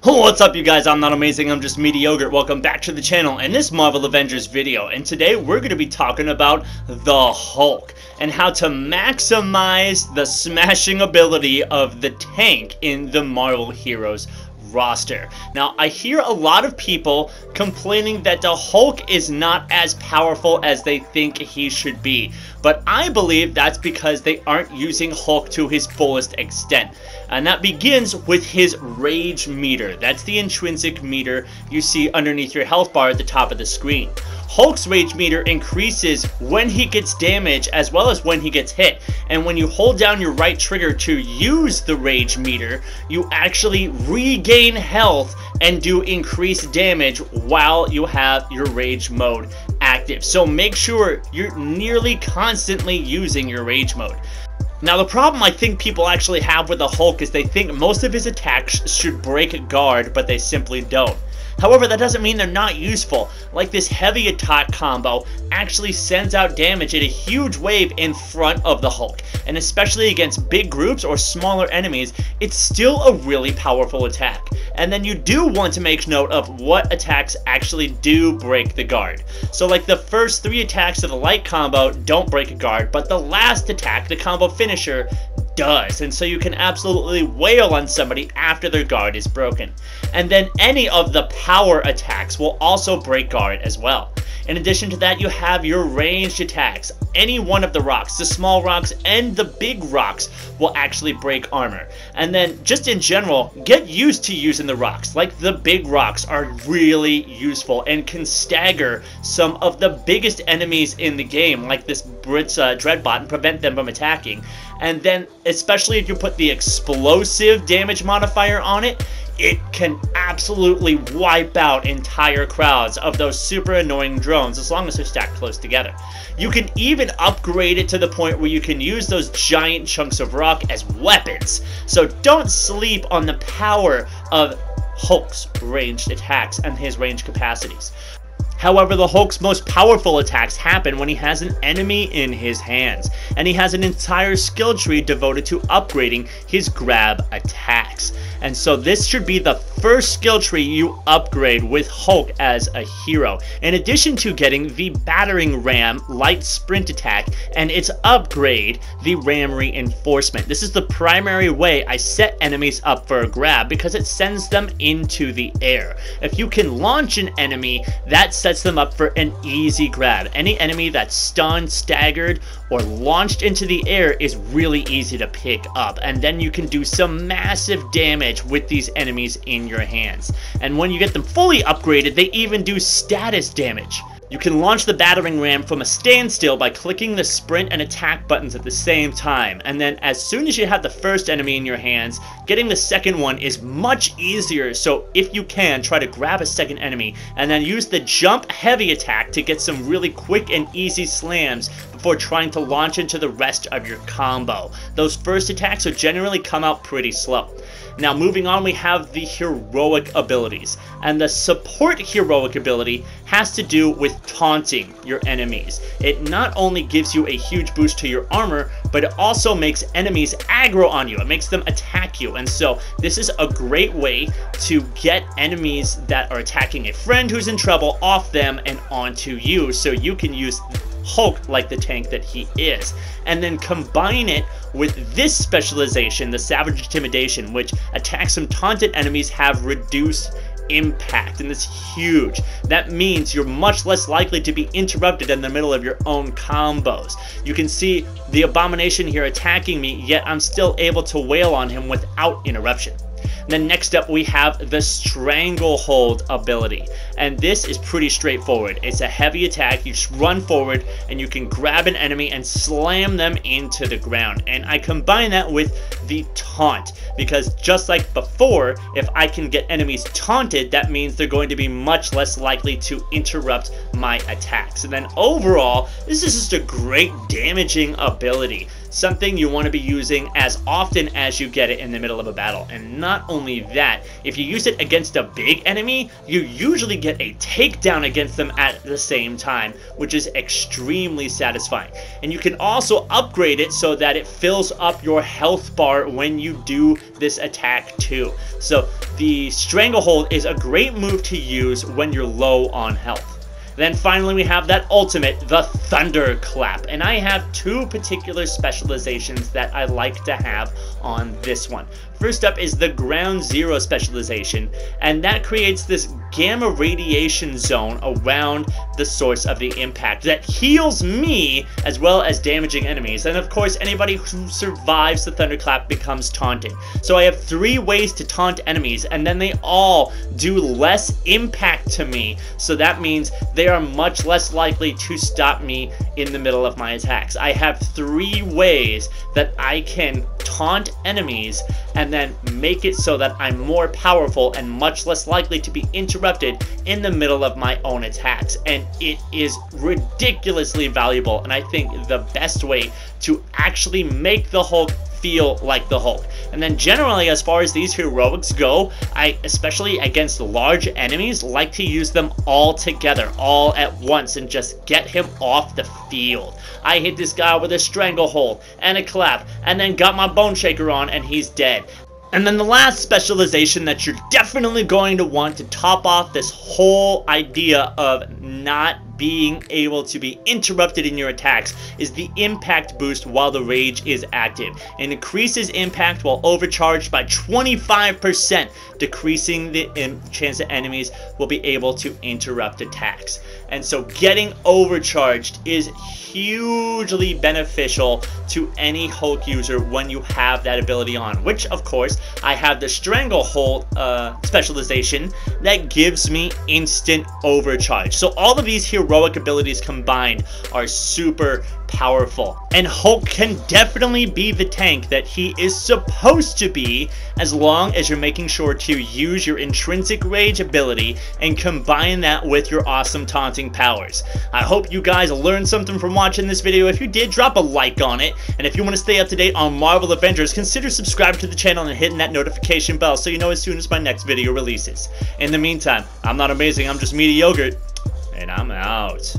What's up, you guys? I'm not amazing, I'm just mediocre. Welcome back to the channel and this Marvel Avengers video. And today we're going to be talking about the Hulk and how to maximize the smashing ability of the tank in the Marvel Heroes roster. Now, I hear a lot of people complaining that the Hulk is not as powerful as they think he should be, but I believe that's because they aren't using Hulk to his fullest extent. And that begins with his rage meter. That's the intrinsic meter you see underneath your health bar at the top of the screen. Hulk's rage meter increases when he gets damage as well as when he gets hit. And when you hold down your right trigger to use the rage meter, you actually regain health and do increased damage while you have your rage mode active. So make sure you're nearly constantly using your rage mode. Now, the problem I think people actually have with the Hulk is they think most of his attacks should break guard, but they simply don't. However, that doesn't mean they're not useful. Like this heavy attack combo actually sends out damage in a huge wave in front of the Hulk. And especially against big groups or smaller enemies, it's still a really powerful attack. And then you do want to make note of what attacks actually do break the guard. So like the first 3 attacks of the light combo don't break a guard, but the last attack, the combo finisher, does, and so you can absolutely wail on somebody after their guard is broken. And then any of the power attacks will also break guard as well. In addition to that, you have your ranged attacks. Any one of the rocks, the small rocks and the big rocks, will actually break armor. And then just in general, get used to using the rocks. Like the big rocks are really useful and can stagger some of the biggest enemies in the game, like this Brit's Dreadbot, and prevent them from attacking. And then, especially if you put the explosive damage modifier on it, it can absolutely wipe out entire crowds of those super annoying drones as long as they're stacked close together. You can even upgrade it to the point where you can use those giant chunks of rock as weapons. So don't sleep on the power of Hulk's ranged attacks and his range capacities. However, the Hulk's most powerful attacks happen when he has an enemy in his hands, and he has an entire skill tree devoted to upgrading his grab attacks. And so this should be the first skill tree you upgrade with Hulk as a hero, in addition to getting the battering ram light sprint attack and its upgrade, the ram reinforcement. This is the primary way I set enemies up for a grab because it sends them into the air. If you can launch an enemy, that sets them up for an easy grab. Any enemy that's stunned, staggered, or launched into the air is really easy to pick up, and then you can do some massive damage with these enemies in your hands. And when you get them fully upgraded, they even do status damage. You can launch the battering ram from a standstill by clicking the sprint and attack buttons at the same time, and then as soon as you have the first enemy in your hands, getting the second one is much easier. So if you can, try to grab a second enemy and then use the jump heavy attack to get some really quick and easy slams before trying to launch into the rest of your combo. Those first attacks will generally come out pretty slow. Now, moving on, we have the heroic abilities, and the support heroic ability has to do with taunting your enemies. It not only gives you a huge boost to your armor, but it also makes enemies aggro on you. It makes them attack you, and so this is a great way to get enemies that are attacking a friend who's in trouble off them and onto you, so you can use Hulk like the tank that he is, and then combine it with this specialization, the Savage Intimidation, which attacks some taunted enemies have reduced impact, and it's huge. That means you're much less likely to be interrupted in the middle of your own combos. You can see the Abomination here attacking me, yet I'm still able to wail on him without interruption. Then next up, we have the Stranglehold ability, and this is pretty straightforward. It's a heavy attack. You just run forward and you can grab an enemy and slam them into the ground, and I combine that with the taunt because just like before, if I can get enemies taunted, that means they're going to be much less likely to interrupt my attacks. And then overall, this is just a great damaging ability. something you want to be using as often as you get it in the middle of a battle. And not only that, if you use it against a big enemy, you usually get a takedown against them at the same time, which is extremely satisfying. And you can also upgrade it so that it fills up your health bar when you do this attack too. So the Stranglehold is a great move to use when you're low on health. Then finally we have that ultimate, the Thunderclap, and I have two particular specializations that I like to have on this one. First up is the Ground Zero specialization, and that creates this gamma radiation zone around the source of the impact that heals me as well as damaging enemies. And of course, anybody who survives the Thunderclap becomes taunting. So I have 3 ways to taunt enemies, and then they all do less impact to me. So that means they are much less likely to stop me in the middle of my attacks. I have 3 ways that I can taunt enemies and then make it so that I'm more powerful and much less likely to be interrupted in the middle of my own attacks. And it is ridiculously valuable, and I think the best way to actually make the Hulk feel like the Hulk. And then generally, as far as these heroics go, I, especially against large enemies, like to use them all together, all at once, and just get him off the field. I hit this guy with a Stranglehold and a clap, and then got my Bone Shaker on, and he's dead. And then the last specialization that you're definitely going to want to top off this whole idea of not being able to be interrupted in your attacks is the impact boost while the rage is active. It increases impact while overcharged by 25%, decreasing the chance that enemies will be able to interrupt attacks. And so getting overcharged is hugely beneficial to any Hulk user when you have that ability on, which of course I have the Stranglehold specialization that gives me instant overcharge. So all of these heroic abilities combined are super powerful, and Hulk can definitely be the tank that he is supposed to be, as long as you're making sure to use your intrinsic rage ability and combine that with your awesome taunting powers. I hope you guys learned something from watching this video. If you did, drop a like on it, and if you want to stay up to date on Marvel Avengers, consider subscribing to the channel and hitting that notification bell so you know as soon as my next video releases. In the meantime, I'm not amazing, I'm just mediocre, and I'm out.